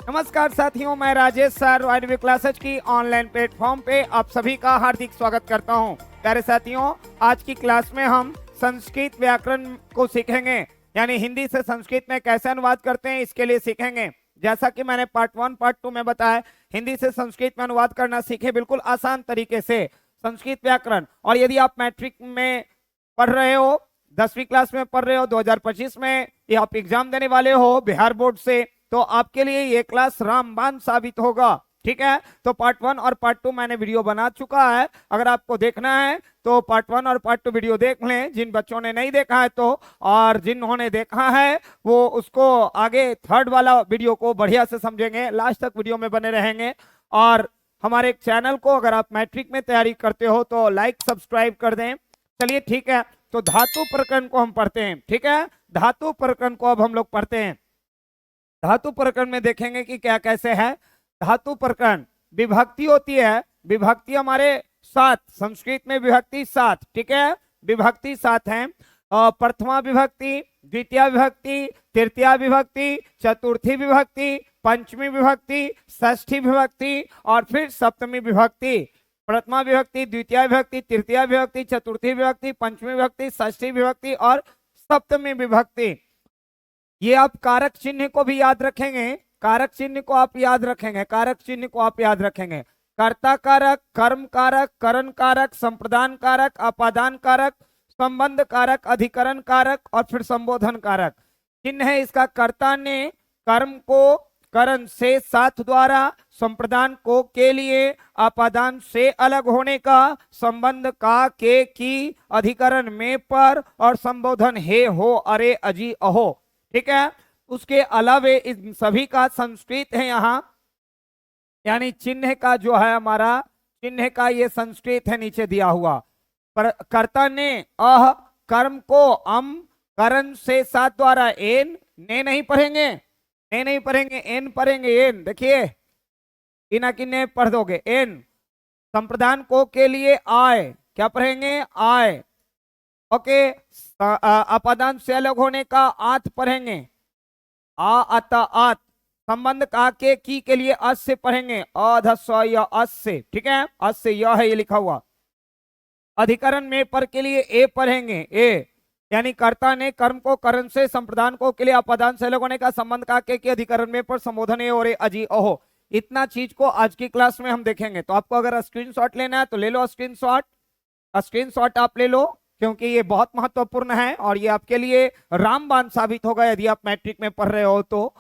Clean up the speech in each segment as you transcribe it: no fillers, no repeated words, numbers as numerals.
नमस्कार साथियों, मैं राजेश सर वाइडवी क्लासेज की ऑनलाइन प्लेटफॉर्म पे आप सभी का हार्दिक स्वागत करता हूं। प्यारे साथियों, आज की क्लास में हम संस्कृत व्याकरण को सीखेंगे, यानी हिंदी से संस्कृत में कैसे अनुवाद करते हैं इसके लिए सीखेंगे। जैसा कि मैंने पार्ट 1 पार्ट 2 में बताया, हिंदी से संस्कृत में अनुवाद करना सीखे बिल्कुल आसान तरीके से संस्कृत व्याकरण। और यदि आप मैट्रिक में पढ़ रहे हो, 10वीं क्लास में पढ़ रहे हो, 2025 में या आप एग्जाम देने वाले हो बिहार बोर्ड से, तो आपके लिए ये क्लास रामबाण साबित होगा। ठीक है, तो पार्ट 1 और पार्ट 2 मैंने वीडियो बना चुका है। अगर आपको देखना है तो पार्ट 1 और पार्ट 2 वीडियो देख लें, जिन बच्चों ने नहीं देखा है तो, और जिन्होंने देखा है वो उसको आगे थर्ड वाला वीडियो को बढ़िया से समझेंगे, लास्ट तक वीडियो में बने रहेंगे। और हमारे चैनल को अगर आप मैट्रिक में तैयारी करते हो तो लाइक सब्सक्राइब कर दें। चलिए ठीक है, तो धातु प्रकरण को हम पढ़ते हैं। ठीक है, धातु प्रकरण को अब हम लोग पढ़ते हैं। धातु प्रकरण में देखेंगे कि क्या कैसे है। धातु प्रकरण विभक्ति होती है, विभक्ति हमारे 7, संस्कृत में विभक्ति 7। ठीक है, विभक्ति 7 है। प्रथमा विभक्ति, द्वितीय विभक्ति, तृतीया विभक्ति, चतुर्थी विभक्ति, पंचमी विभक्ति, षष्ठी विभक्ति और फिर सप्तमी विभक्ति। प्रथमा विभक्ति, द्वितीय विभक्ति, तृतीय विभक्ति, चतुर्थी विभक्ति, पंचमी विभक्ति, षष्ठी विभक्ति और सप्तमी विभक्ति। ये आप कारक चिन्ह को भी याद रखेंगे, कारक चिन्ह को आप याद रखेंगे, कारक चिन्ह को आप याद रखेंगे। कर्ता कारक, कर्म कारक, करण कारक, संप्रदान कारक, अपादान कारक, संबंध कारक, अधिकरण कारक और फिर संबोधन कारक। चिन्ह है इसका, कर्ता ने कर्म को करण से साथ द्वारा, संप्रदान को के लिए, अपादान से अलग होने का, संबंध का के की, अधिकरण में पर और संबोधन हे हो अरे अजी अहो। ठीक है, उसके अलावे इन सभी का संस्कृत है यहाँ, यानी चिन्ह का जो है हमारा चिन्ह का ये संस्कृत है नीचे दिया हुआ। पर कर्ता ने अह, कर्म को अम, करण से साथ द्वारा एन, ने नहीं पढ़ेंगे, ने नहीं पढ़ेंगे, एन पढ़ेंगे, एन। देखिए इना किन्ने पढ़ दोगे, एन। संप्रदान को के लिए आय, क्या पढ़ेंगे, आय। ओके, अपादान से अलग होने का आत पढ़ेंगे, आ अता आत। संबंध का के के लिए अस से पढ़ेंगे, अधस्व या अस से। ठीक है, अस से यह है ये लिखा हुआ। अधिकरण में पर के लिए ए पढ़ेंगे, ए, यानी कर्ता ने कर्म को करण से, संप्रदान को के लिए, अपादान से अलग होने का, संबंध का के अधिकरण में पर, संबोधन ए और अजी अहो। इतना चीज को आज की क्लास में हम देखेंगे। तो आपको अगर स्क्रीनशॉट लेना है तो ले लो स्क्रीनशॉट, स्क्रीनशॉट आप ले लो, क्योंकि ये बहुत महत्वपूर्ण है और ये आपके लिए रामबाण साबित होगा यदि आप मैट्रिक में पढ़ रहे हो तो।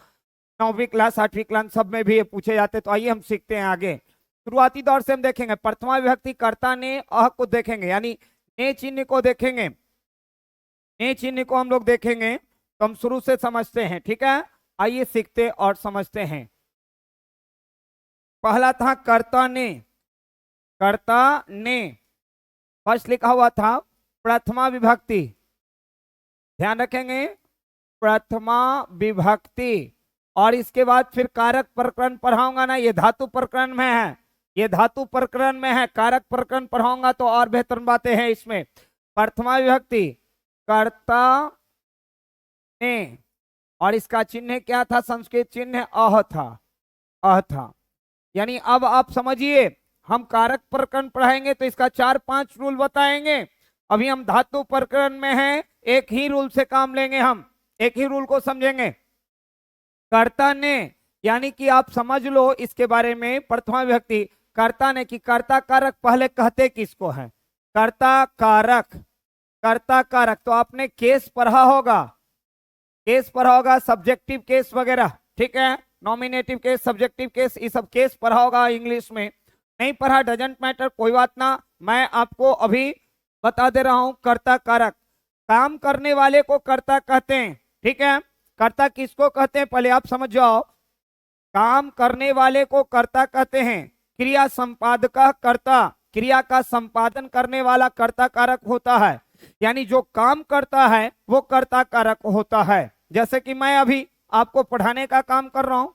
9वीं क्लास 8वीं क्लास सब में भी ये पूछे जाते। तो आइए हम सीखते हैं आगे। शुरुआती दौर से हम देखेंगे प्रथमा विभक्ति कर्ता ने अह को देखेंगे, यानी ने चिन्ह को देखेंगे, ने चिन्ह को हम लोग देखेंगे। तो हम शुरू से समझते हैं। ठीक है, आइए सीखते और समझते हैं। पहला था कर्ता ने, कर्ता ने फर्स्ट लिखा हुआ था प्रथमा विभक्ति, ध्यान रखेंगे, प्रथमा विभक्ति। और इसके बाद फिर कारक प्रकरण पढ़ाऊंगा ना, ये धातु प्रकरण में है, ये धातु प्रकरण में है, कारक प्रकरण पढ़ाऊंगा तो और बेहतर बातें हैं इसमें। प्रथमा विभक्ति कर्ता ने, और इसका चिन्ह क्या था, संस्कृत चिन्ह अह था, अह था। यानी अब आप समझिए, हम कारक प्रकरण पढ़ाएंगे तो इसका 4-5 रूल बताएंगे। अभी हम धातु प्रकरण में हैं, एक ही रूल से काम लेंगे, हम एक ही रूल को समझेंगे। कर्ता ने, यानी कि आप समझ लो इसके बारे में, प्रथमा विभक्ति कर्ता ने, कि कर्ता कारक पहले कहते किसको है, कर्ता कारक, कर्ता कारक। तो आपने केस पढ़ा होगा, केस पढ़ा होगा, सब्जेक्टिव केस वगैरह। ठीक है, नॉमिनेटिव केस, सब्जेक्टिव केस, ये सब केस पढ़ा होगा इंग्लिश में। नहीं पढ़ा डजंट मैटर, कोई बात ना, मैं आपको अभी बता दे रहा हूं। कर्ता कारक, काम करने वाले को कर्ता कहते हैं। ठीक है, कर्ता किसको कहते हैं पहले आप समझ जाओ। काम करने वाले को कर्ता कहते हैं। क्रिया संपादक कर्ता, क्रिया का संपादन करने वाला कर्ता कारक होता है, यानी जो काम करता है वो कर्ता कारक होता है। जैसे कि मैं अभी आपको पढ़ाने का काम कर रहा हूं,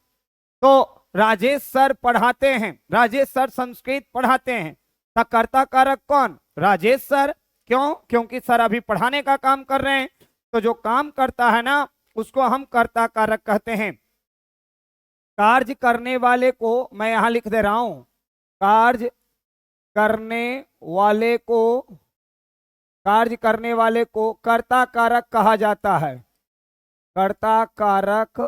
तो राजेश सर पढ़ाते हैं, राजेश सर संस्कृत पढ़ाते हैं, तो कर्ता कारक कौन, राजेश सर। क्यों, क्योंकि सर अभी पढ़ाने का काम कर रहे हैं, तो जो काम करता है ना उसको हम कर्ता कारक कहते हैं। कार्य करने वाले को मैं यहां लिख दे रहा हूं, कार्य करने वाले को, कार्य करने वाले को कर्ता कारक कहा जाता है, कर्ता कारक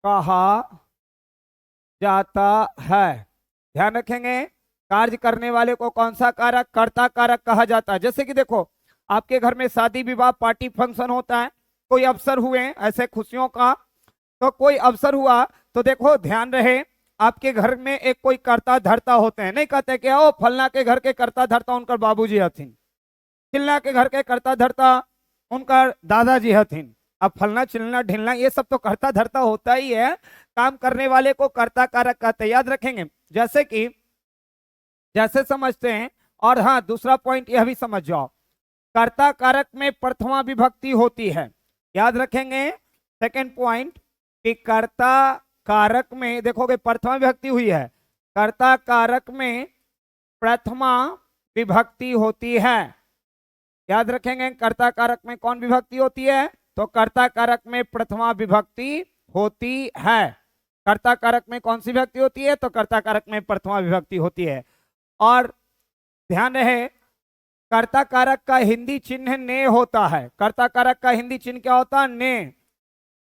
कहा जाता है। ध्यान रखेंगे, कार्य करने वाले को कौन सा कारक, कर्ता कारक कहा जाता है। जैसे कि देखो, आपके घर में शादी विवाह पार्टी फंक्शन होता है, कोई अवसर हुए ऐसे खुशियों का, तो कोई अवसर हुआ तो देखो ध्यान रहे, आपके घर में एक कोई कर्ता धर्ता होते हैं, नहीं कहते कि ओ फलना के घर के कर्ता धर्ता उनका बाबूजी हथिन, चिल्ला के घर के कर्ता धर्ता उनका दादाजी हथिन। अब फलना चिलना ढिलना ये सब तो कर्ता धर्ता होता ही है, काम करने वाले को कर्ता कारक कहते, याद रखेंगे। जैसे कि जैसे समझते हैं, और हाँ दूसरा पॉइंट यह भी समझ जाओ, कर्ता कारक में प्रथमा विभक्ति होती है, याद रखेंगे। सेकंड पॉइंट कि कर्ता कारक में देखोगे प्रथमा विभक्ति हुई है, कर्ता कारक में प्रथमा विभक्ति होती है, याद रखेंगे। कर्ता कारक में कौन विभक्ति होती है, तो कर्ता कारक में प्रथमा विभक्ति होती है। कर्ता कारक में कौन सी विभक्ति होती है, तो कर्ता कारक में प्रथमा विभक्ति होती है। और ध्यान रहे, कर्ता कारक का हिंदी चिन्ह ने होता है, कर्ता कारक का हिंदी चिन्ह क्या होता है, ने।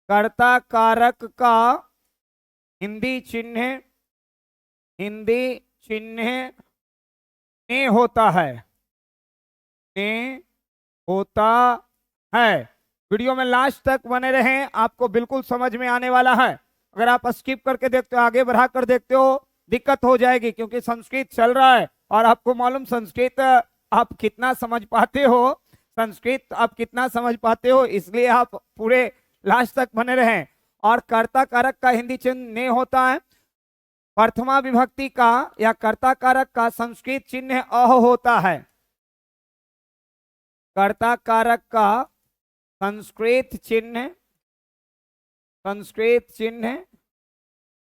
कर्ता कारक का हिंदी चिन्ह, हिंदी चिन्ह ने होता है, ने होता है। वीडियो में लास्ट तक बने रहें, आपको बिल्कुल समझ में आने वाला है। अगर आप स्किप करके देखते हो, आगे बढ़ा कर देखते हो, दिक्कत हो जाएगी, क्योंकि संस्कृत चल रहा है और आपको मालूम संस्कृत आप कितना समझ पाते हो, संस्कृत आप कितना समझ पाते हो, इसलिए आप पूरे लास्ट तक बने रहें। और कर्ता कारक का हिंदी चिन्ह ने होता है, प्रथमा विभक्ति का या कर्ता कारक का संस्कृत चिन्ह अह होता है, कर्ता कारक का संस्कृत चिन्ह, संस्कृत चिन्ह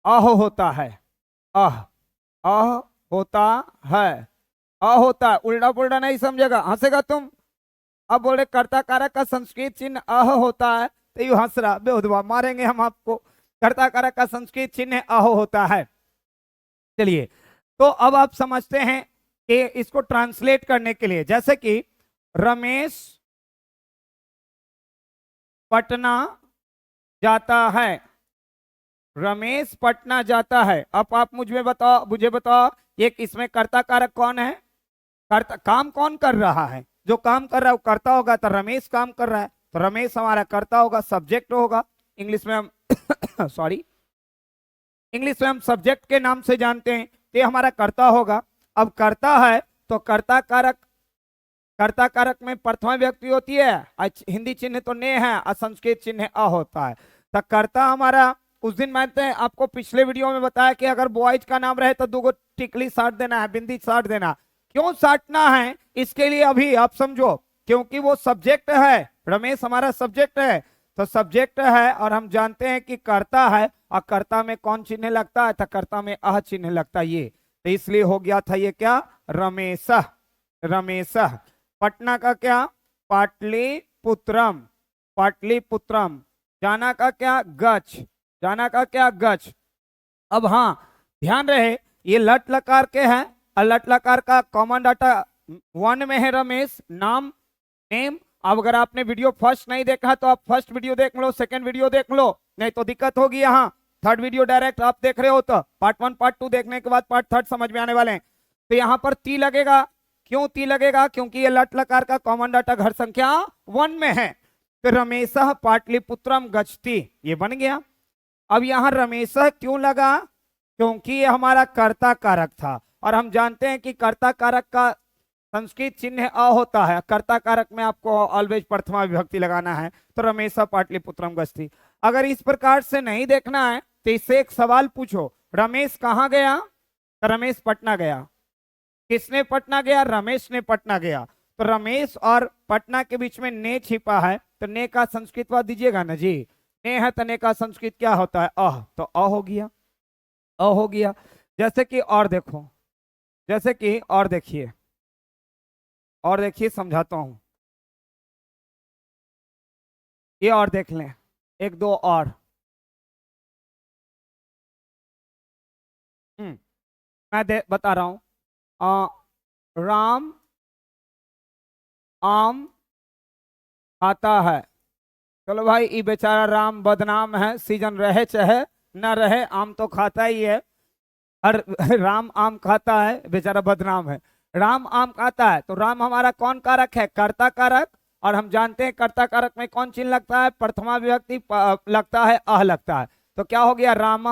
अह होता है, अह होता है, होता है, उल्टा पुल्टा नहीं समझेगा, हंसेगा तुम। अब बोले कर्ता कारक का संस्कृत चिन्ह अह होता है, तो यू हंस रहा, बेहुदवा मारेंगे हम आपको। कर्ता कारक का संस्कृत चिन्ह अह होता है। चलिए, तो अब आप समझते हैं कि इसको ट्रांसलेट करने के लिए, जैसे कि रमेश पटना जाता है, रमेश पटना जाता है। अब आप मुझे बताओ ये इसमें कर्ता कारक कौन है, कर्ता काम कौन कर रहा है, जो काम कर रहा है वो कर्ता होगा, तो रमेश काम कर रहा है, तो रमेश हमारा कर्ता होगा, सब्जेक्ट होगा। इंग्लिश में हम सॉरी, इंग्लिश में हम सब्जेक्ट के नाम से जानते हैं, तो ये हमारा कर्ता होगा। अब कर्ता है तो कर्ता कारक, कर्ता कारक में प्रथमा व्यक्ति होती है, हिंदी चिन्ह तो ने है और संस्कृत चिन्ह अ होता है। तो कर्ता हमारा, उस दिन मानते हैं आपको पिछले वीडियो में बताया कि अगर बॉयज का नाम रहे तो 2 टिकली साट देना है, बिंदी साट देना। क्यों साटना है, इसके लिए अभी आप समझो, क्योंकि वो सब्जेक्ट है, रमेश हमारा सब्जेक्ट है, तो सब्जेक्ट है और हम जानते हैं कि कर्ता है, और कर्ता में कौन चिन्ह लगता है, तो कर्ता में अह चिन्ह लगता है ये, तो इसलिए हो गया था ये क्या, रमेश। रमेश पटना का क्या, पाटलिपुत्रम, पाटलिपुत्रम। जाना का क्या, गच्छ, जाना का क्या, गच्छ। अब हाँ ध्यान रहे, ये लट लकार के हैं, और लट लकार का कॉमन डाटा 1 में है रमेश, नाम, नेम। अब अगर आपने वीडियो फर्स्ट नहीं देखा तो आप फर्स्ट वीडियो देख लो, सेकंड वीडियो देख लो, नहीं तो दिक्कत होगी। यहाँ थर्ड वीडियो डायरेक्ट आप देख रहे हो तो पार्ट 1 पार्ट 2 देखने के बाद पार्ट 3 समझ में आने वाले हैं। तो यहाँ पर ती लगेगा, क्यों ती लगेगा, क्योंकि ये लट लकार का कॉमन डाटा घर संख्या 1 में है। तो रमेश पाटलिपुत्रम गच्छति, ये बन गया। अब यहाँ रमेश क्यों लगा, क्योंकि ये हमारा कर्ता कारक था, और हम जानते हैं कि कर्ता कारक का संस्कृत चिन्ह अ होता है, कर्ता कारक में आपको ऑलवेज प्रथमा विभक्ति लगाना है, तो रमेश पाटलिपुत्रम गच्छति। अगर इस प्रकार से नहीं देखना है तो इससे एक सवाल पूछो, रमेश कहाँ गया, तो रमेश पटना गया। किसने पटना गया, रमेश ने पटना गया। तो रमेश और पटना के बीच में ने छिपा है, तो ने का संस्कृत वाद दीजिएगा ना जी, ने है तो ने का संस्कृत क्या होता है, अह, तो अ हो गया, अ हो गया। जैसे कि और देखो, जैसे कि और देखिए, और देखिए समझाता हूं, ये और देख लें, 1 2 और, मैं बता रहा हूं। राम आम खाता है। चलो भाई, ये बेचारा राम बदनाम है, सीजन रहे चाहे न रहे आम तो खाता ही है। हर राम आम खाता है, बेचारा बदनाम है। राम आम खाता है तो राम हमारा कौन कारक है? कर्ता कारक। और हम जानते हैं कर्ता कारक में कौन चिन्ह लगता है? प्रथमा विभक्ति लगता है, अह लगता है। तो क्या हो गया? राम।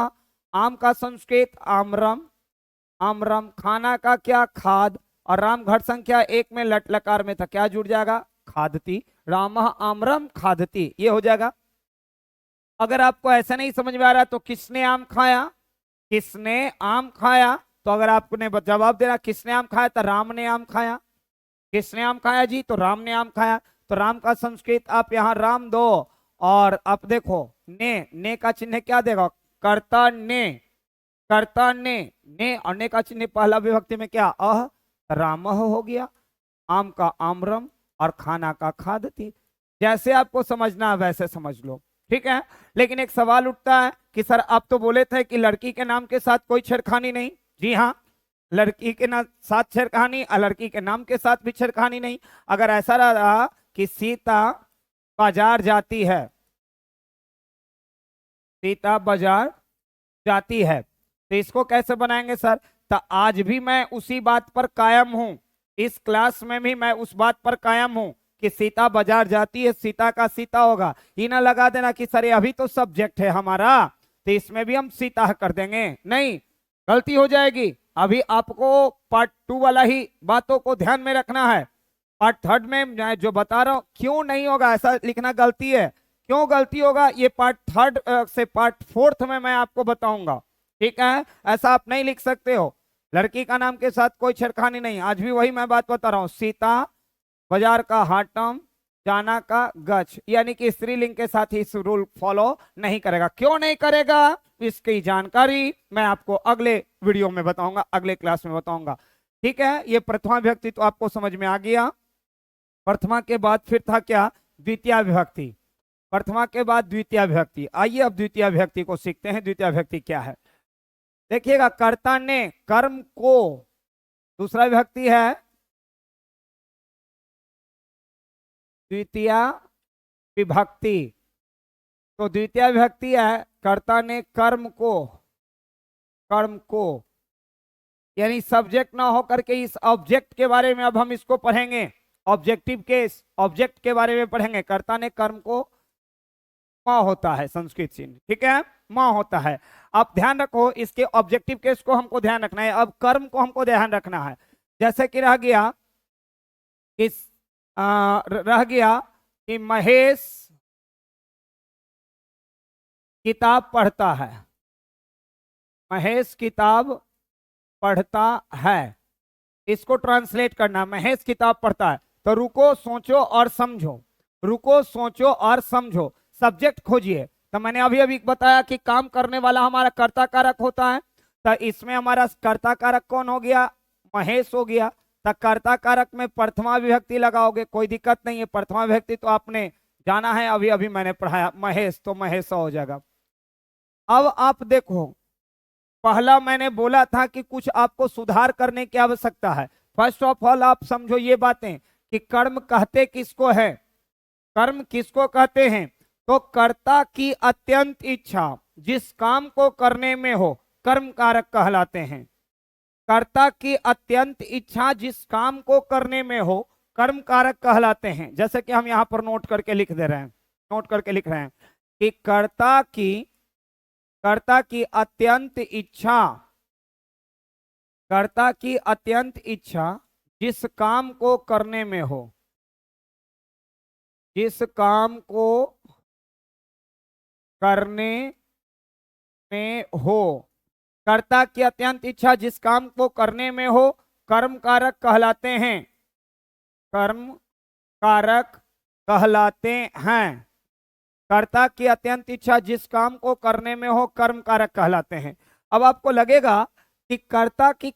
आम का संस्कृत आमरम, आमरम। खाना का क्या? खाद। और राम घट संख्या एक में लट लकार में था, क्या जुड़ जाएगा? खादती। राम आमरम खादती, ये हो जाएगा। अगर आपको ऐसा नहीं समझ में आ रहा तो किसने आम खाया? किसने आम खाया? तो अगर आपने जवाब देना किसने आम खाया तो राम ने आम खाया। किसने आम खाया जी? तो राम ने आम खाया। तो राम का संस्कृत आप यहाँ राम दो, और आप देखो ने का चिन्ह क्या देगा? कर्ता ने, कर्ता ने और ने का चिन्ह पहला विभक्ति में क्या? अह, रामह हो गया। आम का आमरम और खाना का खादती। जैसे आपको समझना है वैसे समझ लो, ठीक है। लेकिन एक सवाल उठता है कि सर आप तो बोले थे कि लड़की के नाम के साथ कोई छेड़खानी नहीं। जी हाँ, लड़की के साथ छेड़खानी और लड़की के नाम के साथ भी छेड़खानी नहीं। अगर ऐसा रहा कि सीता बाजार जाती है, सीता बाजार जाती है, तो इसको कैसे बनाएंगे सर? तो आज भी मैं उसी बात पर कायम हूं, इस क्लास में भी मैं उस बात पर कायम हूं कि सीता बाजार जाती है, सीता का सीता होगा। ये ना लगा देना कि सर ये अभी तो सब्जेक्ट है हमारा तो इसमें भी हम सीता कर देंगे, नहीं, गलती हो जाएगी। अभी आपको पार्ट 2 वाला ही बातों को ध्यान में रखना है। पार्ट 3 में मैं जो बता रहा हूं क्यों नहीं होगा ऐसा लिखना गलती है। क्यों गलती होगा ये पार्ट 3 से पार्ट 4 में मैं आपको बताऊंगा, ठीक है। ऐसा आप नहीं लिख सकते हो। लड़की का नाम के साथ कोई छेड़खानी नहीं, आज भी वही मैं बात बता रहा हूँ। सीता बाजार का हाटम, जाना का गच, यानी कि स्त्रीलिंग के साथ ही इस रूल फॉलो नहीं करेगा। क्यों नहीं करेगा इसकी जानकारी मैं आपको अगले वीडियो में बताऊंगा, अगले क्लास में बताऊंगा, ठीक है। ये प्रथमा विभक्ति तो आपको समझ में आ गया। प्रथमा के बाद फिर था क्या? द्वितीय विभक्ति। प्रथमा के बाद द्वितीय विभक्ति। आइए अब द्वितीय विभक्ति को सीखते हैं। द्वितीय विभक्ति क्या है? देखिएगा, कर्ता ने कर्म को, दूसरा विभक्ति है द्वितीय विभक्ति। तो द्वितीय विभक्ति है कर्ता ने कर्म को, कर्म को, यानी सब्जेक्ट ना होकर के इस ऑब्जेक्ट के बारे में अब हम इसको पढ़ेंगे। ऑब्जेक्टिव केस, ऑब्जेक्ट के बारे में पढ़ेंगे। कर्ता ने कर्म को, मां होता है संस्कृत चिन्ह, ठीक है, मां होता है। आप ध्यान रखो इसके ऑब्जेक्टिव केस को हमको ध्यान रखना है। अब कर्म को हमको ध्यान रखना है। जैसे कि रह गया रह गया कि महेश किताब पढ़ता है, महेश किताब पढ़ता है, इसको ट्रांसलेट करना। महेश किताब पढ़ता है तो रुको सोचो और समझो, रुको सोचो और समझो, सब्जेक्ट खोजिए। तो मैंने अभी अभी बताया कि काम करने वाला हमारा कर्ता कारक होता है। तो इसमें हमारा कर्ता कारक कौन हो गया? महेश हो गया। तो कर्ता कारक में प्रथमा विभक्ति लगाओगे, कोई दिक्कत नहीं है। प्रथमा विभक्ति तो आपने जाना है, अभी अभी मैंने पढ़ाया। महेश तो महेश हो जाएगा। अब आप देखो, पहला मैंने बोला था कि कुछ आपको सुधार करने की आवश्यकता है। फर्स्ट ऑफ ऑल आप समझो ये बातें कि कर्म कहते किसको है? कर्म किसको कहते हैं? तो कर्ता की अत्यंत इच्छा जिस काम को करने में हो, कर्म कारक कहलाते हैं। कर्ता की अत्यंत इच्छा जिस काम को करने में हो, कर्म कारक कहलाते हैं। जैसे कि हम यहाँ पर नोट करके लिख दे रहे हैं, नोट करके लिख रहे हैं कि कर्ता की अत्यंत इच्छा, कर्ता की अत्यंत इच्छा जिस काम को करने में हो, जिस काम को करने में हो, कर्ता की अत्यंत इच्छा जिस काम को करने में हो, कर्म कारक कहलाते हैं, कर्म कारक कहलाते हैं। कर्ता की अत्यंत इच्छा जिस काम को करने में हो, कर्म कारक कहलाते हैं। अब आपको लगेगा कि कर्ता की,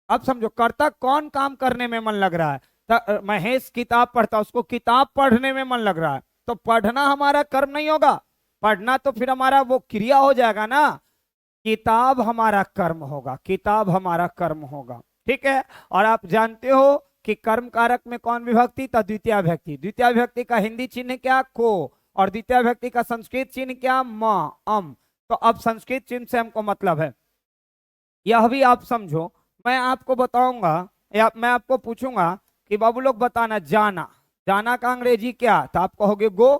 अब समझो कर्ता कौन काम करने में मन लग रहा है? तो महेश किताब पढ़ता, उसको किताब पढ़ने में मन लग रहा है, तो पढ़ना हमारा कर्म नहीं होगा। पढ़ना तो फिर हमारा वो क्रिया हो जाएगा ना। किताब हमारा कर्म होगा, किताब हमारा कर्म होगा। ठीक है। और आप जानते हो कि कर्म कारक में कौन विभक्ति? तो द्वितीय विभक्ति। द्वितीय विभक्ति का हिंदी चिन्ह क्या? को। और द्वितीय विभक्ति का संस्कृत चिन्ह क्या? म, अम। तो अब संस्कृत चिन्ह से हमको मतलब है, यह भी आप समझो। मैं आपको बताऊंगा या मैं आपको पूछूंगा कि बाबू लोग बताना, जाना, जाना का अंग्रेजी क्या? तो आप कहोगे गो।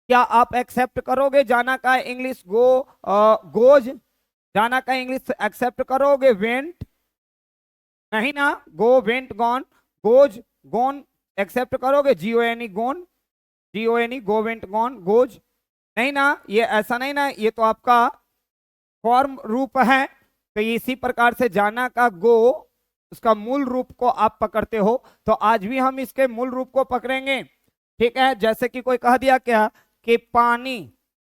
क्या आप एक्सेप्ट करोगे जाना का इंग्लिश गो? गोज। जाना का इंग्लिश एक्सेप्ट करोगे? वेंट? नहीं ना। Go, went, gone. Goes, gone accept करोगे? GON, gone. GON, go, went, gone, goes. नहीं ना, ये ऐसा नहीं ना, ये तो आपका फॉर्म रूप है। तो इसी प्रकार से जाना का गो, उसका मूल रूप को आप पकड़ते हो, तो आज भी हम इसके मूल रूप को पकड़ेंगे। ठीक है। जैसे कि कोई कह दिया क्या कि पानी,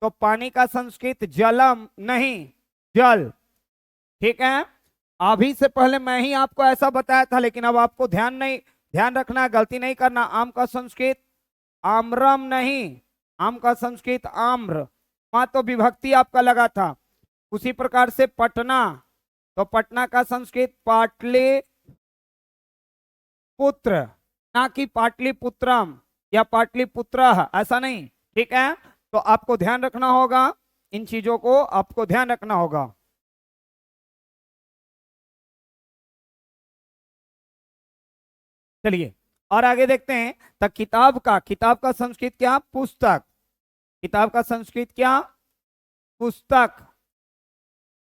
तो पानी का संस्कृत जलम नहीं, जल। ठीक है। अभी से पहले मैं ही आपको ऐसा बताया था, लेकिन अब आपको ध्यान रखना, गलती नहीं करना। आम का संस्कृत आम्रम नहीं, आम का संस्कृत आम्र। वहां तो विभक्ति आपका लगा था। उसी प्रकार से पटना, तो पटना का संस्कृत पाटली पुत्र, ना कि पाटलिपुत्रम या पाटलिपुत्र, ऐसा नहीं। ठीक है। तो आपको ध्यान रखना होगा, इन चीजों को आपको ध्यान रखना होगा। चलिए और आगे देखते हैं। तो किताब का संस्कृत क्या? पुस्तक। किताब का संस्कृत क्या? पुस्तक।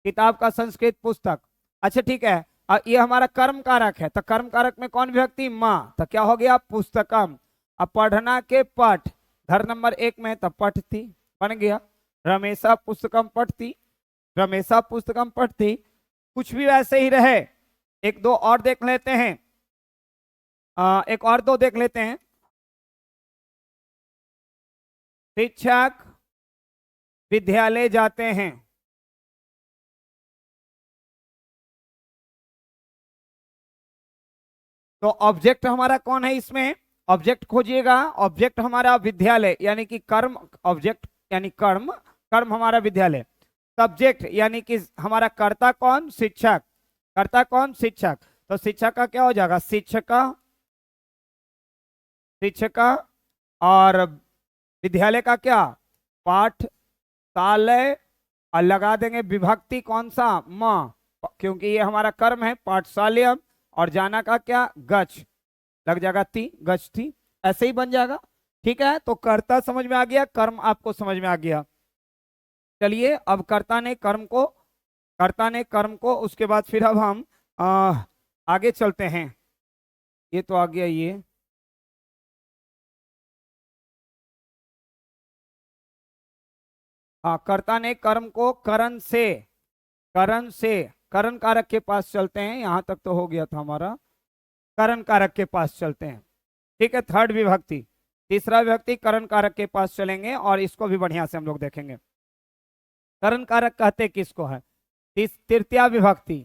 किताब का संस्कृत पुस्तक। अच्छा ठीक है। ये हमारा कर्म कारक है, तो कर्म कारक में कौन विभक्ति? माँ। तो क्या हो गया? पुस्तकम। अब पढ़ना के पठ, घर नंबर 1 में, तब पठ थी, बन गया रमेशा पुस्तकम पढ़ती, रमेशा पुस्तकम पढ़ती। कुछ भी वैसे ही रहे। एक दो और देख लेते हैं, एक और दो देख लेते हैं। शिक्षक विद्यालय जाते हैं। तो ऑब्जेक्ट हमारा कौन है इसमें? ऑब्जेक्ट खोजिएगा। ऑब्जेक्ट हमारा विद्यालय यानी कि कर्म, ऑब्जेक्ट यानी कर्म, कर्म हमारा विद्यालय। सब्जेक्ट यानी कि हमारा कर्ता कौन? शिक्षक। कर्ता कौन? शिक्षक। तो शिक्षक का क्या हो जाएगा? शिक्षका, शिक्षका। और विद्यालय का क्या? पाठशालय। और लगा देंगे विभक्ति कौन सा? म, क्योंकि ये हमारा कर्म है, पाठशालयम। और जाना का क्या? गच्छ, लग जाएगा ती, गच्छ थी, ऐसे ही बन जाएगा। ठीक है। तो कर्ता समझ में आ गया, कर्म आपको समझ में आ गया। चलिए अब कर्ता ने कर्म को, कर्ता ने कर्म को, उसके बाद फिर अब हम आगे चलते हैं। ये तो आ गया ये। कर्ता ने कर्म को करण से, करण से, करण कारक के पास चलते हैं। यहां तक तो हो गया था हमारा, करण कारक के पास चलते हैं। ठीक है। थर्ड विभक्ति, तीसरा विभक्ति करण कारक के पास चलेंगे और इसको भी बढ़िया से हम लोग देखेंगे। करण कारक कहते किसको है? तृतीया विभक्ति,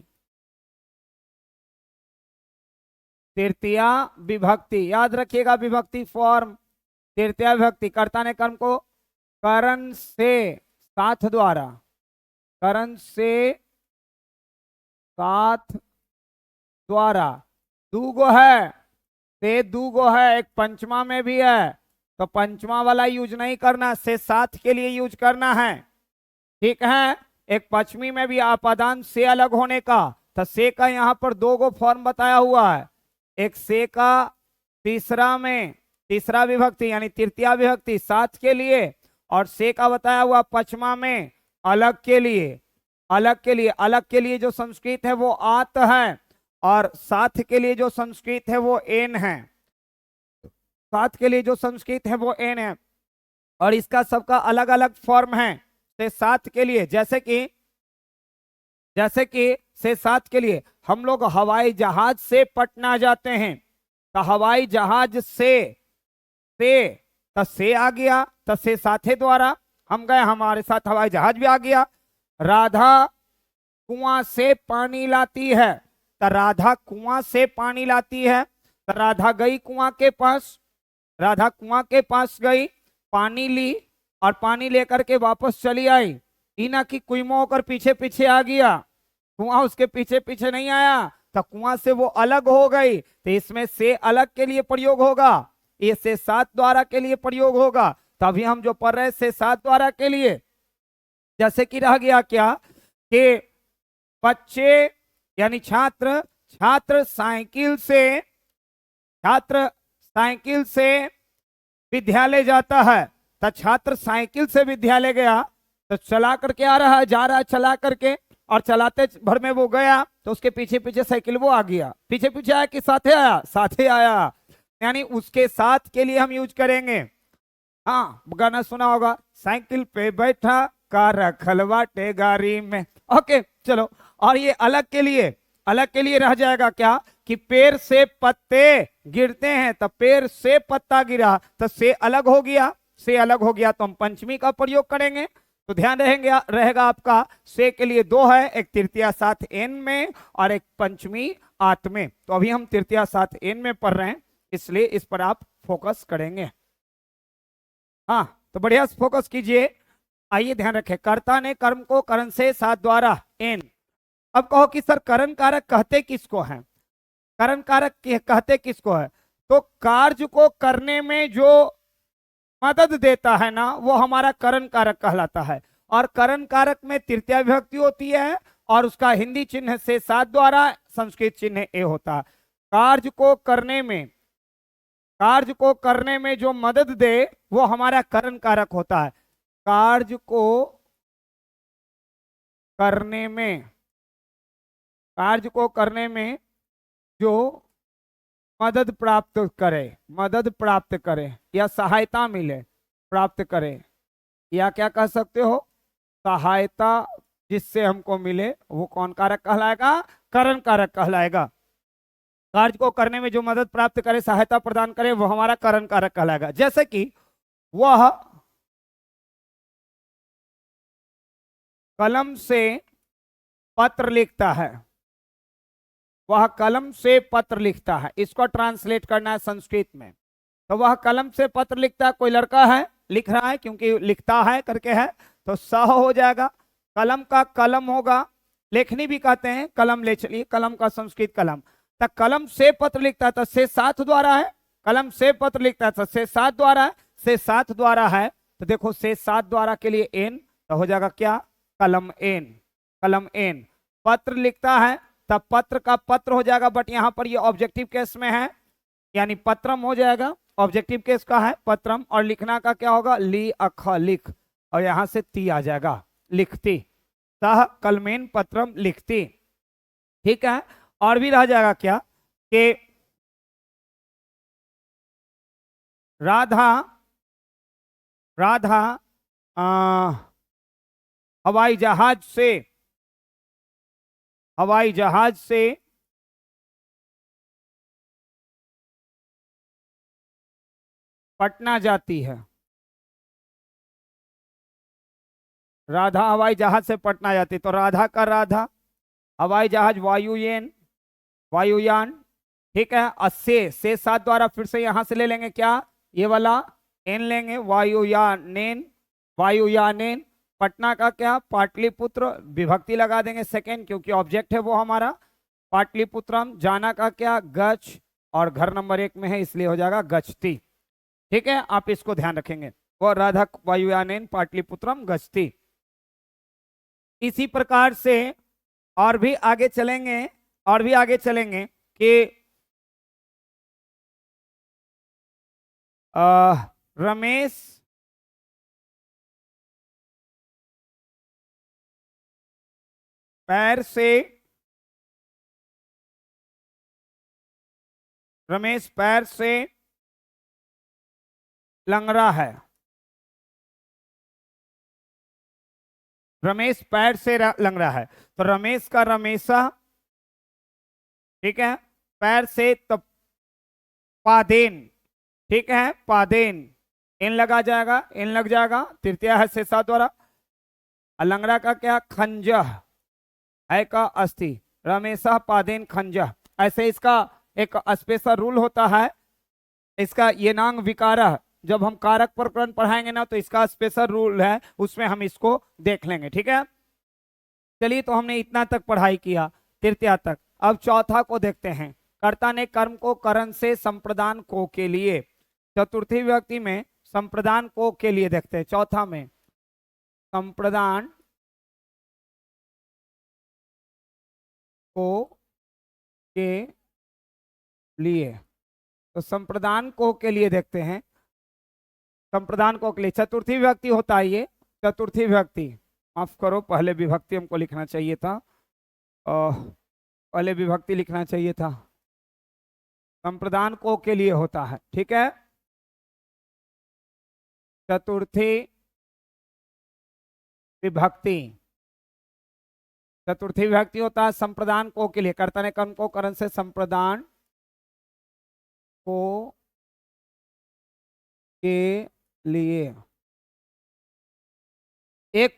तृतीया विभक्ति, याद रखिएगा विभक्ति फॉर्म। तृतीया विभक्ति, कर्ता ने कर्म को करण से, साथ द्वारा, करण से साथ द्वारा। दूगो है, से दूगो है, एक पंचमा में भी है, तो पंचमा वाला यूज नहीं करना, से साथ के लिए यूज करना है। ठीक है। एक पश्चिमी में भी आपादान से अलग होने का, तो से का यहाँ पर दो गो फॉर्म बताया हुआ है। एक से का तीसरा में, तीसरा विभक्ति यानी तृतीया विभक्ति साथ के लिए, और से का बताया हुआ पश्चिमा में अलग के लिए। अलग के लिए, अलग के लिए जो संस्कृत है वो आत है, और साथ के लिए जो संस्कृत है वो एन है। साथ के लिए जो संस्कृत है वो एन है, और इसका सबका अलग अलग फॉर्म है। से साथ के लिए, जैसे कि से साथ के लिए हम लोग हवाई जहाज से पटना जाते हैं, तो हवाई जहाज से तो से आ गया, तो से साथे द्वारा हम गए, हमारे साथ हवाई जहाज भी आ गया। राधा कुआं से पानी लाती है, तो राधा कुआं से पानी लाती है, तो राधा गई कुआं के पास, राधा कुआं के पास गई, पानी ली और पानी लेकर के वापस चली आई, इना की कुइमो होकर पीछे पीछे आ गया, कुआं उसके पीछे पीछे नहीं आया, तो कुआं से वो अलग हो गई, तो इसमें से अलग के लिए प्रयोग होगा, ये से सात द्वारा के लिए प्रयोग होगा। तभी हम जो पढ़ रहे से सात द्वारा के लिए, जैसे कि रह गया क्या कि बच्चे यानी छात्र, छात्र साइकिल से विद्यालय जाता है, तो छात्र साइकिल से विद्यालय गया, तो चला करके आ रहा है, जा रहा है चला करके, और चलाते भर में वो गया, तो उसके पीछे पीछे साइकिल वो आ गया, पीछे पीछे आया कि साथे आया, साथे आया, यानी उसके साथ के लिए हम यूज करेंगे। हाँ, गाना सुना होगा, साइकिल पे बैठा कार रखल बाटे गाड़ी में। ओके चलो, और ये अलग के लिए रह जाएगा क्या कि पेड़ से पत्ते गिरते हैं, तो पेड़ से पत्ता गिरा, तो से अलग हो गया, से अलग हो गया, तो हम पंचमी का प्रयोग करेंगे। तो ध्यान रहेगा आपका, से के लिए दो है, एक तृतीया साथ एन में और एक पंचमी आठ में। तो अभी हम तृतीया साथ एन में पढ़ रहे हैं, इसलिए इस पर आप फोकस करेंगे। हाँ, तो बढ़िया से फोकस कीजिए। आइए ध्यान रखें, कर्ता ने कर्म को करण से सात द्वारा एन। अब कहो कि सर करण कारक कहते किसको है, करण कारक कहते किसको है, तो कार्य को करने में जो मदद देता है ना, वो हमारा करण कारक कहलाता है। और करण कारक में तृतीया विभक्ति होती है, और उसका हिंदी चिन्ह से सात द्वारा, संस्कृत चिन्ह ए होता है। कार्य को करने में जो मदद दे वो हमारा करण कारक होता है। कार्य को करने में जो मदद प्राप्त करे या सहायता मिले, प्राप्त करे, या क्या कह सकते हो, सहायता जिससे हमको मिले, वो कौन कारक कहलाएगा, करण कारक कहलाएगा। कार्य को करने में जो मदद प्राप्त करे, सहायता प्रदान करे, वो हमारा करण कारक कहलाएगा। जैसे कि वह कलम से पत्र लिखता है, वह कलम से पत्र लिखता है, इसको ट्रांसलेट करना है संस्कृत में। तो वह कलम से पत्र लिखता है, कोई लड़का है लिख रहा है, क्योंकि लिखता है करके है, तो सह हो जाएगा, कलम का कलम होगा, लेखनी भी कहते हैं, कलम ले चलिए, कलम का संस्कृत कलम। तो कलम से पत्र लिखता है, तो से सात द्वारा है, कलम से पत्र लिखता है, तो से सात द्वारा है, से सात द्वारा है, तो देखो से सात द्वारा के लिए एन, तो हो जाएगा क्या, कलम एन। पत्र लिखता है, तब पत्र का पत्र हो जाएगा, बट यहां पर ये ऑब्जेक्टिव केस में है, यानी पत्रम हो जाएगा, ऑब्जेक्टिव केस का है पत्रम। और लिखना का क्या होगा, ली अख लिख, और यहां से ती आ जाएगा, लिखती, सह कलमेन पत्रम लिखती। ठीक है, और भी रह जाएगा क्या कि राधा हवाई जहाज से पटना जाती है, राधा हवाई जहाज से पटना जाती, तो राधा का राधा, हवाई जहाज वायुयान। ठीक है, और से सात द्वारा फिर से यहां से ले लेंगे क्या, ये वाला एन लेंगे, वायुयानेन। पटना का क्या, पाटलिपुत्र, विभक्ति लगा देंगे सेकेंड, क्योंकि ऑब्जेक्ट है वो हमारा, पाटलिपुत्रम। जाना का क्या, गच, और घर नंबर एक में है इसलिए हो जाएगा गचती। ठीक है, आप इसको ध्यान रखेंगे, वो राधा वायुयानेन पाटलिपुत्रम गचती। इसी प्रकार से और भी आगे चलेंगे कि रमेश पैर से लंगड़ा है, रमेश पैर से लंगड़ा है, तो रमेश का रमेशा, ठीक है, पैर से तो पादेन, ठीक है, पादेन, इन लगा जाएगा, इन लग जाएगा, तृतीया है से सात द्वारा। लंगड़ा का क्या, खंजह है का अस्थि, रमेशा पादेन खंजह। ऐसे इसका एक स्पेशल रूल होता है, इसका ये नांग विकार जब हम कारक प्रकरण पढ़ाएंगे ना तो इसका स्पेशल रूल है, उसमें हम इसको देख लेंगे। ठीक है, चलिए तो हमने इतना तक पढ़ाई किया तृतीया तक। अब चौथा को देखते हैं। कर्ता ने कर्म को करण से संप्रदान को के लिए, चतुर्थी विभक्ति में संप्रदान को के लिए देखते हैं। चौथा में संप्रदान को के लिए, तो संप्रदान को के लिए देखते हैं। संप्रदान को के लिए चतुर्थी विभक्ति होता है ये, चतुर्थी विभक्ति, माफ करो पहले विभक्ति हमको लिखना चाहिए था, पहले विभक्ति लिखना चाहिए था। संप्रदान को के लिए होता है। ठीक है, चतुर्थी विभक्ति, चतुर्थी विभक्ति होता है संप्रदान को के लिए। कर्ता ने कर्म को करण से संप्रदान को के लिए। एक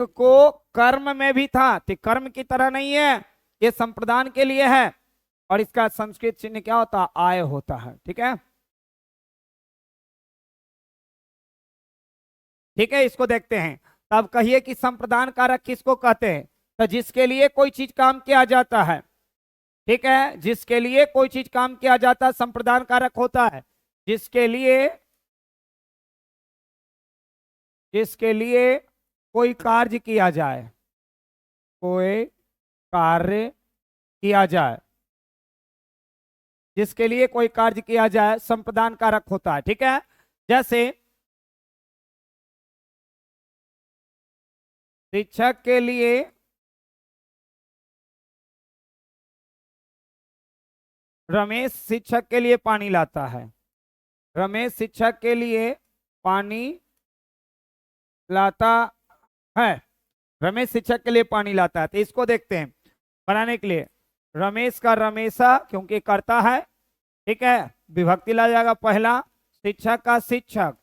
को कर्म में भी था, तो कर्म की तरह नहीं है, ये संप्रदान के लिए है, और इसका संस्कृत चिन्ह क्या होता है? आय होता है। ठीक है, ठीक है, इसको देखते हैं। तब कहिए कि संप्रदान कारक किसको कहते हैं? तो जिसके लिए कोई चीज काम किया जाता है। ठीक है, जिसके लिए कोई चीज काम किया जाता है संप्रदान कारक होता है। जिसके लिए कोई कार्य किया जाए, कोई कार्य किया जाए, जिसके लिए कोई कार्य किया जाए संप्रदान कारक होता है। ठीक है, जैसे शिक्षक के लिए रमेश शिक्षक के लिए पानी लाता है। रमेश शिक्षक के लिए पानी लाता है। रमेश शिक्षक के लिए पानी लाता है। तो इसको देखते हैं बनाने के लिए। रमेश का रमेशा क्योंकि करता है, ठीक है, विभक्ति ला जाएगा पहला। शिक्षक का शिक्षक,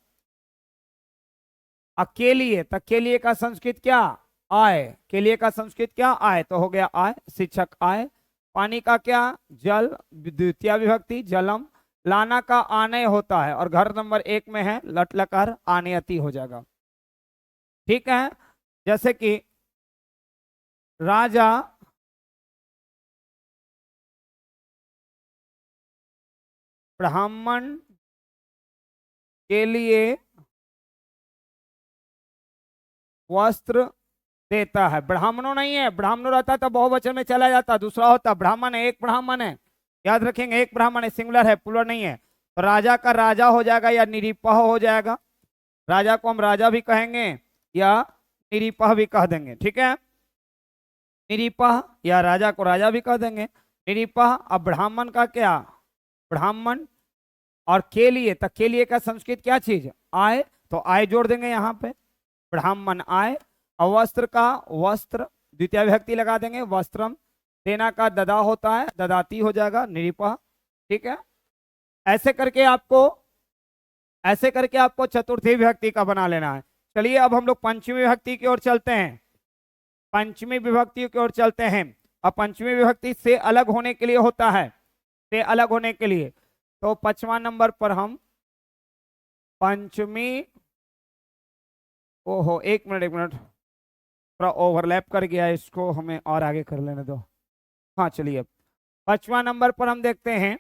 अकेलिए, तो के लिए का संस्कृत क्या? आय। के लिए का संस्कृत क्या? आय, तो हो गया आय, शिक्षक आय। पानी का क्या? जल, द्वितीय विभक्ति जलम। लाना का आने होता है, और घर नंबर 1 में है लट लकार, आने अति हो जाएगा। ठीक है, जैसे कि राजा ब्राह्मण के लिए वस्त्र देता है। ब्राह्मणों नहीं है, ब्राह्मणों रहता तो बहुवचन में चला जाता, दूसरा होता ब्राह्मण है, एक ब्राह्मण है, याद रखेंगे, एक ब्राह्मण है, सिंगुलर है, प्लूरल नहीं है। तो राजा का राजा हो जाएगा या निरीपह हो जाएगा। राजा को हम राजा भी कहेंगे या निरीपह भी कह देंगे। ठीक है, निरीपह या राजा को राजा भी कह देंगे, निरीपह। अब ब्राह्मण का क्या? ब्राह्मण। और के लिए, तो के लिए का संस्कृत क्या चीज? आय, तो आय जोड़ देंगे यहाँ पे, ब्राह्मण आय। और वस्त्र का वस्त्र, द्वितीय विभक्ति लगा देंगे वस्त्रम। देना का ददा होता है, ददाती हो जाएगा, निरीपह। ठीक है, ऐसे करके आपको चतुर्थी विभक्ति का बना लेना है। चलिए अब हम लोग पंचमी विभक्ति की ओर चलते हैं। पंचमी विभक्ति की ओर चलते हैं। अब पंचमी विभक्ति से अलग होने के लिए होता है, से अलग होने के लिए। तो 5वां नंबर पर हम पंचमी, ओहो एक मिनट, थोड़ा ओवरलैप कर गया, इसको हमें और आगे कर लेने दो। हाँ चलिए, 5वां नंबर पर हम देखते हैं।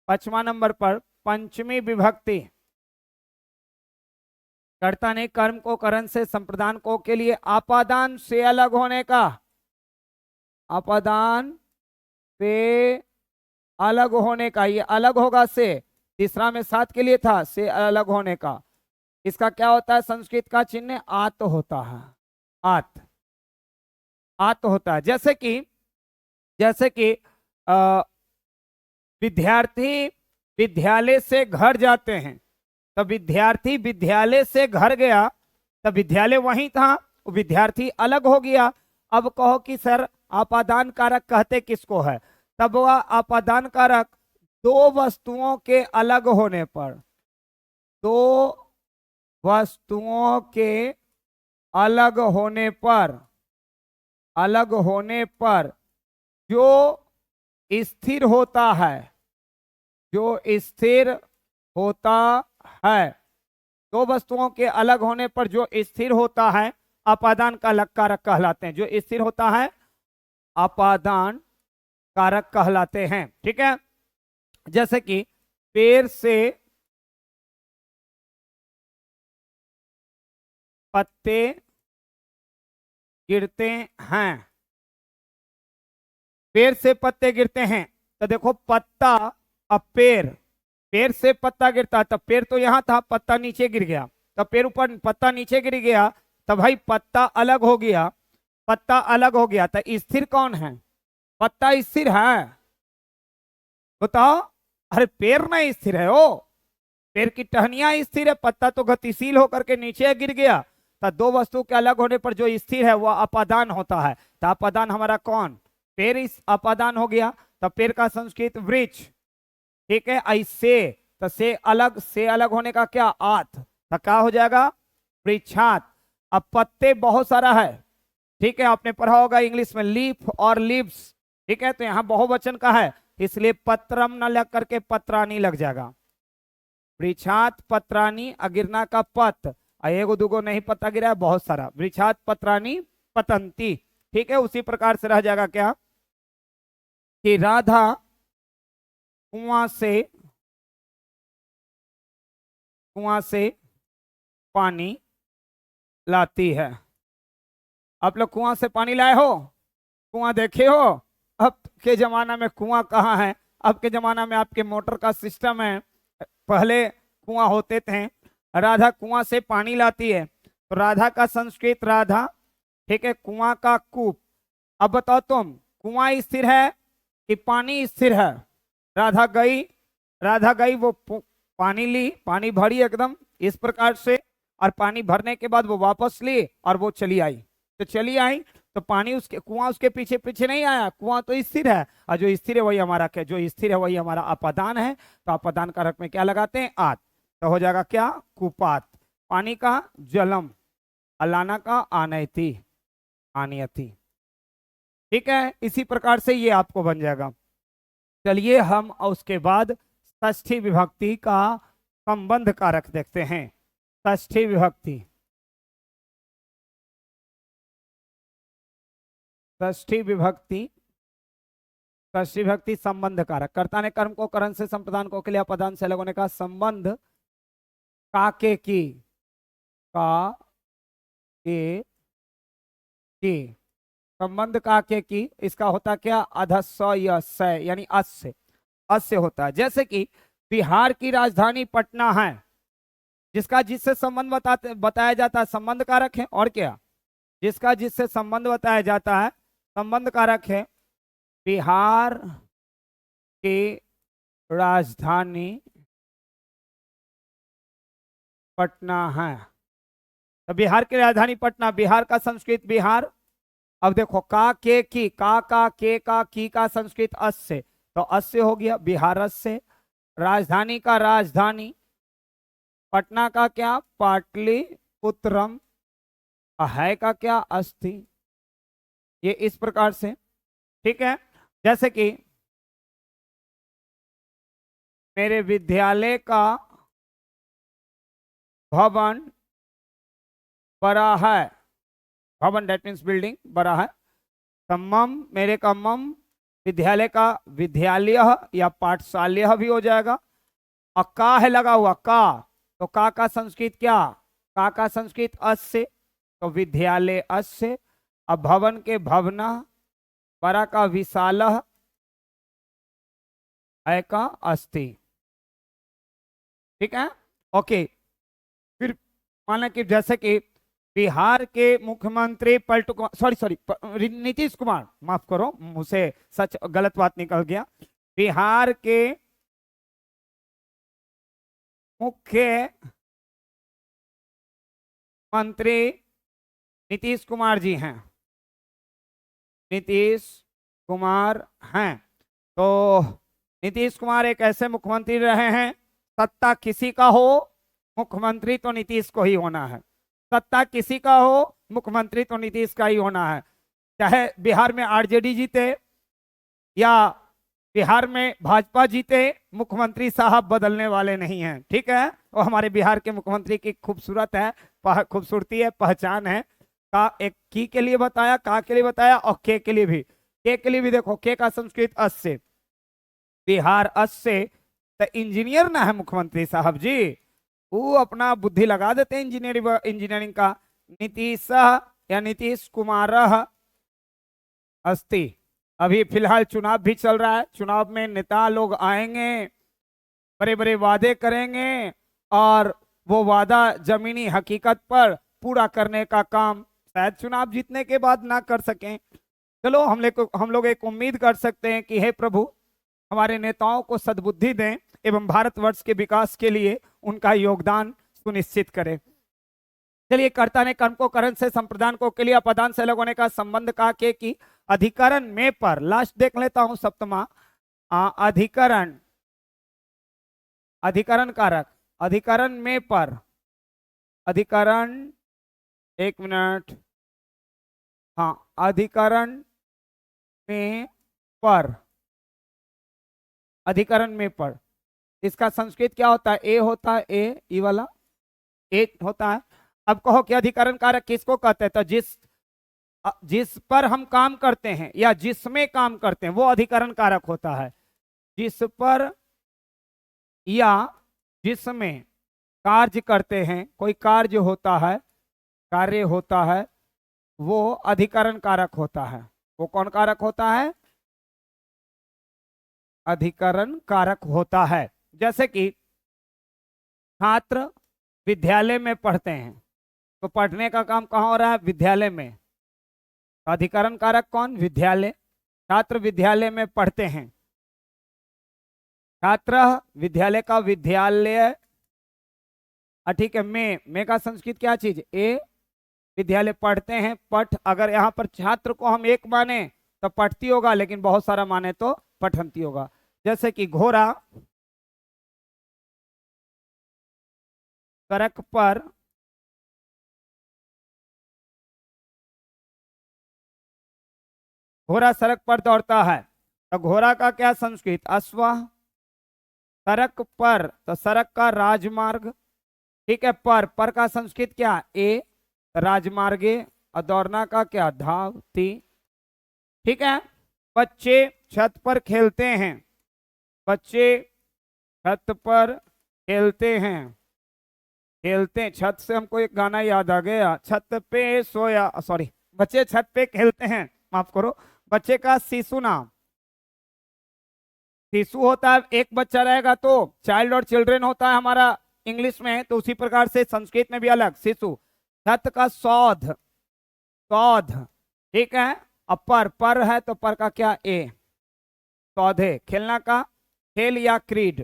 5वां नंबर पर पंचमी विभक्ति, कर्ता ने कर्म को करण से संप्रदान को के लिए आपादान से अलग होने का, आपादान से अलग होने का, ये अलग होगा से, तीसरा में साथ के लिए था, से अलग होने का। इसका क्या होता है? संस्कृत का चिन्ह आत होता है, आत होता है। जैसे कि विद्यार्थी विद्यालय से घर जाते हैं, तो विद्यार्थी विद्यालय से घर गया, तो विद्यालय वहीं था, विद्यार्थी अलग हो गया। अब कहो कि सर आपादान कारक कहते किसको है? तब वह आपादान कारक दो वस्तुओं के अलग होने पर, दो वस्तुओं के अलग होने पर जो स्थिर होता है, जो स्थिर होता है। दो वस्तुओं के अलग होने पर जो स्थिर होता है अपादान का कारक कहलाते हैं। जो स्थिर होता है अपादान कारक कहलाते हैं। ठीक है, जैसे कि पेड़ से पत्ते गिरते हैं, पेड़ से पत्ते गिरते हैं, तो देखो पत्ता, अब पेड़ से पत्ता गिरता, तब पेड़ तो यहां था, पत्ता नीचे गिर गया, तब पेड़ ऊपर, पत्ता नीचे गिर गया, तब भाई पत्ता अलग हो गया, पत्ता अलग हो गया, तो स्थिर कौन है? पत्ता स्थिर है, बताओ। अरे पेड़ नहीं स्थिर है, ओ पेड़ की टहनियां स्थिर है, पत्ता तो गतिशील होकर के नीचे गिर गया। तो दो वस्तु के अलग होने पर जो स्थिर है वह अपादान होता है। तो अपादान हमारा कौन? पेड़ इस अपादान हो गया, तब पेड़ का संस्कृत वृक्ष। ठीक है, ऐसे तो से अलग होने का क्या? आत, तो क्या हो जाएगा? वृक्षात। अब पत्ते बहुत सारा है, ठीक है, आपने पढ़ा होगा इंग्लिश में लीफ और लीव्स। ठीक है, तो यहाँ बहुवचन का है, इसलिए पत्रम न लग करके पत्रानी लग जाएगा। वृक्षात पत्रानी, अगिरना का पत, एगो दुगो नहीं पत्ता गिरा है, बहुत सारा। वृक्षात पत्रानी पतंती। ठीक है, उसी प्रकार से रह जाएगा क्या कि राधा कुआं से पानी लाती है। आप लोग कुआं से पानी लाए हो? कुआं देखे हो? अब के जमाना में कुआं कहाँ है? अब के जमाना में आपके मोटर का सिस्टम है, पहले कुआं होते थे। राधा कुआं से पानी लाती है, तो राधा का संस्कृत राधा। ठीक है, कुआं का कूप। अब बताओ तुम, कुआं स्थिर है कि पानी स्थिर है? राधा गई वो पानी ली, पानी भरी एकदम इस प्रकार से, और पानी भरने के बाद वो वापस ली और वो चली आई। तो चली आई तो पानी उसके, कुआं उसके पीछे पीछे नहीं आया, कुआं तो स्थिर है, और जो स्थिर है वही हमारा क्या? जो स्थिर है वही हमारा अपादान है। तो अपादान कारक में क्या लगाते हैं? आत, तो हो जाएगा क्या? कुपात। पानी का जलम, अलाना का आनयति, आनियति। ठीक है, इसी प्रकार से ये आपको बन जाएगा। चलिए हम उसके बाद षष्ठी विभक्ति का संबंध कारक देखते हैं। षष्ठी विभक्ति, षष्ठी विभक्ति संबंध कारक। कर्ता ने कर्म को करण से, संप्रदान को के लिए अपदान से अलग होने का संबंध काके का के संबंध काके की, इसका होता क्या? अधस्व यस्य, यानी अस्य होता है। जैसे कि बिहार की राजधानी पटना है, जिसका जिससे संबंध बताया जाता है संबंध कारक है। और क्या? जिसका जिससे संबंध बताया जाता है संबंध कारक है। बिहार की राजधानी पटना है, तो बिहार की राजधानी पटना, बिहार का संस्कृत बिहार। अब देखो का के की, का के का की का संस्कृत अस्य, तो अस्य हो गया बिहारस्य। राजधानी का राजधानी, पटना का क्या? पाटलिपुत्रम, है का क्या? अस्थि। ये इस प्रकार से। ठीक है, जैसे कि मेरे विद्यालय का भवन बड़ा है, भवन डेट मीन्स बिल्डिंग बड़ा है। मम, मेरे का मम, विद्यालय का विद्यालय या पाठशाल्य भी हो जाएगा। और का है लगा हुआ, का, तो का संस्कृत क्या? का संस्कृत अस्य, तो विद्यालय अस्य। अब भवन के भवना, बड़ा का विशाल, है का अस्थि। ठीक है, ओके। फिर माना कि जैसे कि बिहार के मुख्यमंत्री पलटू कुमार, सॉरी नीतीश कुमार, माफ करो मुझसे सच गलत बात निकल गया। बिहार के मुख्य मंत्री नीतीश कुमार जी हैं, नीतीश कुमार हैं। तो नीतीश कुमार एक ऐसे मुख्यमंत्री रहे हैं, सत्ता किसी का हो मुख्यमंत्री तो नीतीश को ही होना है, सत्ता किसी का हो मुख्यमंत्री तो नीतीश का ही होना है। चाहे बिहार में आरजेडी जीते या बिहार में भाजपा जीते, मुख्यमंत्री साहब बदलने वाले नहीं हैं, ठीक है। वो हमारे बिहार के मुख्यमंत्री की खूबसूरत है, खूबसूरती है, पहचान है। का एक की के लिए बताया, का के लिए बताया और के लिए भी। के लिए भी देखो, के का संस्कृत अस से, बिहार अस से, तो इंजीनियर ना है मुख्यमंत्री साहब जी, वो अपना बुद्धि लगा देते हैं इंजीनियरिंग का। नीतीश या नीतीश कुमार अस्ति। अभी फिलहाल चुनाव भी चल रहा है, चुनाव में नेता लोग आएंगे, बड़े बड़े वादे करेंगे और वो वादा जमीनी हकीकत पर पूरा करने का काम शायद चुनाव जीतने के बाद ना कर सकें। चलो हम लोग एक उम्मीद कर सकते हैं कि हे प्रभु हमारे नेताओं को सद्बुद्धि दें एवं भारतवर्ष के विकास के लिए उनका योगदान सुनिश्चित करें। चलिए, कर्ता ने कर्म को करण से, संप्रदान को के लिए, अपदान से अलग होने का संबंध का के की अधिकरण में पर, लास्ट देख लेता हूं सप्तमा, अधिकरण, अधिकरण कारक, अधिकरण में पर, अधिकरण, एक मिनट, हाँ, अधिकरण में पर, अधिकरण में पर, इसका संस्कृत क्या होता है? ए होता है, ए, ई वाला ए होता है। अब कहो कि अधिकरण कारक किसको कहते हैं? तो जिस पर हम काम करते हैं या जिसमें काम करते हैं वो अधिकरण कारक होता है। जिस पर या जिसमें कार्य करते हैं, कोई कार्य होता है, कार्य होता है, वो अधिकरण कारक होता है। वो कौन कारक होता है? अधिकरण कारक होता है। जैसे कि छात्र विद्यालय में पढ़ते हैं, तो पढ़ने का काम कहाँ हो रहा है? विद्यालय में। अधिकरण कारक कौन? विद्यालय। छात्र विद्यालय में पढ़ते हैं, छात्र विद्यालय का विद्यालय, ठीक है। में का संस्कृत क्या चीज? ए। विद्यालय पढ़ते हैं, पठ, अगर यहाँ पर छात्र को हम एक माने तो पढ़ती होगा, लेकिन बहुत सारा माने तो पठंती होगा। जैसे कि घोड़ा सड़क पर घोड़ा सड़क पर दौड़ता है, तो घोड़ा का क्या संस्कृत? अश्व। सड़क पर, तो सड़क का राजमार्ग, ठीक है। पर का संस्कृत क्या? ए, राजमार्गे। और दौड़ना का क्या? धावती, ठीक है। बच्चे छत पर खेलते हैं, बच्चे छत पर खेलते हैं, खेलते, छत से हमको एक गाना याद आ गया, छत पे सोया, सॉरी, बच्चे छत पे खेलते हैं, माफ करो। बच्चे का शिशु नाम, शिशु होता है, एक बच्चा रहेगा तो चाइल्ड और चिल्ड्रन होता है हमारा इंग्लिश में, तो उसी प्रकार से संस्कृत में भी अलग शिशु। छत का सौध, सौध, ठीक है। अब पर है तो पर का क्या? ए, सौधे। खेलना का खेल या क्रीड,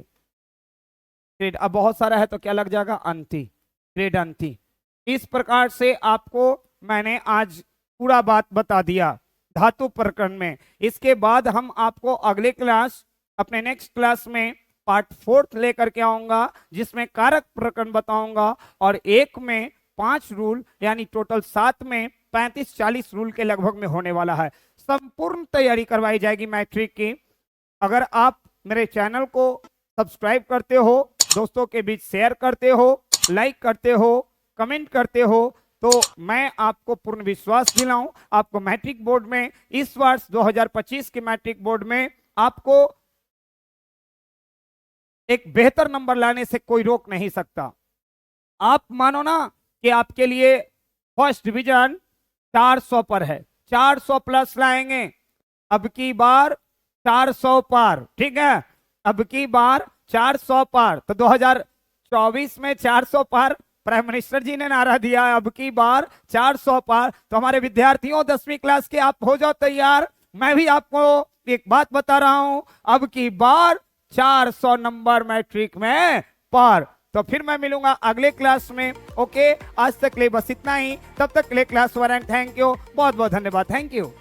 क्रीड। अब बहुत सारा है तो क्या लग जाएगा? अंति, क्रीड अंति। इस प्रकार से आपको मैंने आज पूरा बात बता दिया धातु प्रकरण में। इसके बाद हम आपको अगले क्लास, अपने नेक्स्ट क्लास में पार्ट 4 लेकर के आऊंगा, जिसमें कारक प्रकरण बताऊंगा और एक में 5 रूल, यानी टोटल 7 में 35-40 रूल के लगभग में होने वाला है। संपूर्ण तैयारी करवाई जाएगी मैट्रिक की। अगर आप मेरे चैनल को सब्सक्राइब करते हो, दोस्तों के बीच शेयर करते हो, लाइक करते हो, कमेंट करते हो, तो मैं आपको पूर्ण विश्वास दिलाऊं, आपको मैट्रिक बोर्ड में इस वर्ष 2025 के मैट्रिक बोर्ड में आपको एक बेहतर नंबर लाने से कोई रोक नहीं सकता। आप मानो ना कि आपके लिए फर्स्ट डिवीजन 400 पर है, 400 प्लस लाएंगे, अब की बार 400 पार, ठीक है। अब की बार 400 पार, तो 2024 में 400 पार प्राइम मिनिस्टर जी ने नारा दिया है, अब की बार 400 पार। तो हमारे विद्यार्थियों 10वीं क्लास के, आप हो जाओ तैयार। मैं भी आपको एक बात बता रहा हूं, अब की बार 400 नंबर मैट्रिक में पार। तो फिर मैं मिलूंगा अगले क्लास में। ओके, आज तक के लिए बस इतना ही, तब तक के लिए क्लास 1 एंड थैंक यू, बहुत बहुत धन्यवाद, थैंक यू।